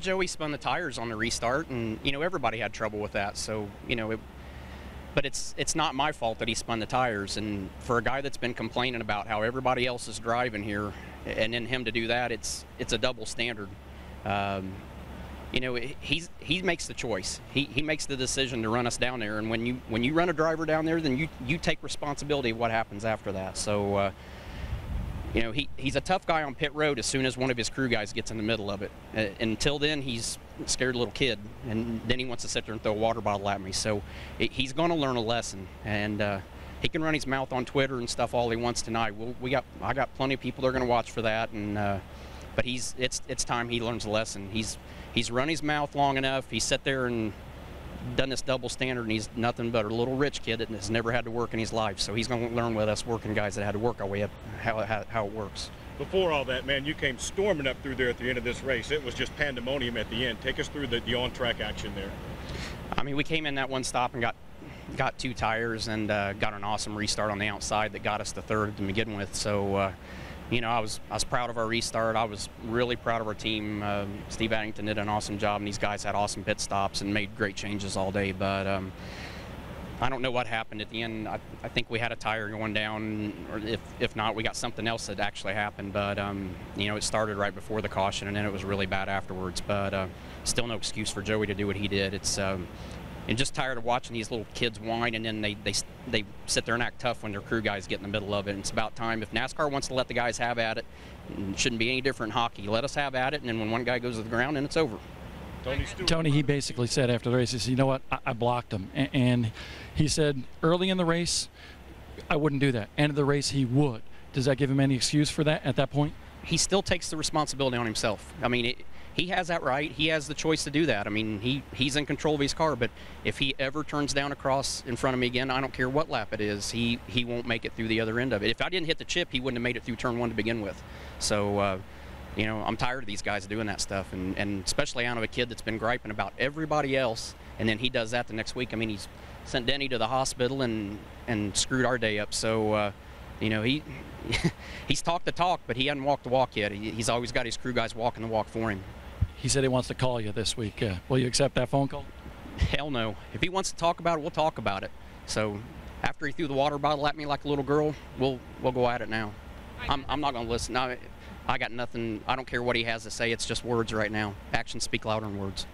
Joey spun the tires on the restart, and everybody had trouble with that. So but it's not my fault that he spun the tires. And for a guy that's been complaining about how everybody else is driving here, and then him to do that, it's a double standard. He makes the choice. He makes the decision to run us down there. And when you run a driver down there, then you take responsibility of what happens after that. So. He's a tough guy on pit road as soon as one of his crew guys gets in the middle of it. Until then, he's a scared little kid, and then he wants to sit there and throw a water bottle at me. So he's going to learn a lesson, and he can run his mouth on Twitter and stuff all he wants tonight. I got plenty of people that are going to watch for that, and but it's time he learns a lesson. He's run his mouth long enough. He's sat there and done this double standard, and he's nothing but a little rich kid that has never had to work in his life. So he's going to learn with us working guys that had to work our way up how it works. Before all that, man, you came storming up through there at the end of this race. It was just pandemonium at the end. Take us through the on-track action there. I mean, we came in that one stop and got 2 tires and got an awesome restart on the outside that got us to third to begin with. So I was proud of our restart. I was really proud of our team. Steve Addington did an awesome job, and these guys had awesome pit stops and made great changes all day. But I don't know what happened at the end. I think we had a tire going down, or if not, we got something else that actually happened. But it started right before the caution, and then it was really bad afterwards. But still no excuse for Joey to do what he did. It's and just tired of watching these little kids whine, and then they sit there and act tough when their crew guys get in the middle of it. And it's about time. If NASCAR wants to let the guys have at it, it shouldn't be any different in hockey. Let us have at it, and then when one guy goes to the ground, then it's over. Tony, he basically said after the race, he said, you know what, I blocked him. And he said early in the race, I wouldn't do that. End of the race, he would. Does that give him any excuse for that at that point? He still takes the responsibility on himself. I mean, he has that right. He has the choice to do that. I mean, he's in control of his car, but if he ever turns down across in front of me again, I don't care what lap it is, he won't make it through the other end of it. If I didn't hit the chip, he wouldn't have made it through turn 1 to begin with. So, I'm tired of these guys doing that stuff, and especially out of a kid that's been griping about everybody else, and then he does that the next week. I mean, he's sent Denny to the hospital and screwed our day up. So, he's talked the talk, but he hasn't walked the walk yet. He's always got his crew guys walking the walk for him. He said he wants to call you this week. Will you accept that phone call? Hell no. If he wants to talk about it, we'll talk about it. So after he threw the water bottle at me like a little girl, we'll go at it now. I'm not going to listen. I got nothing. I don't care what he has to say. It's just words right now. Actions speak louder than words.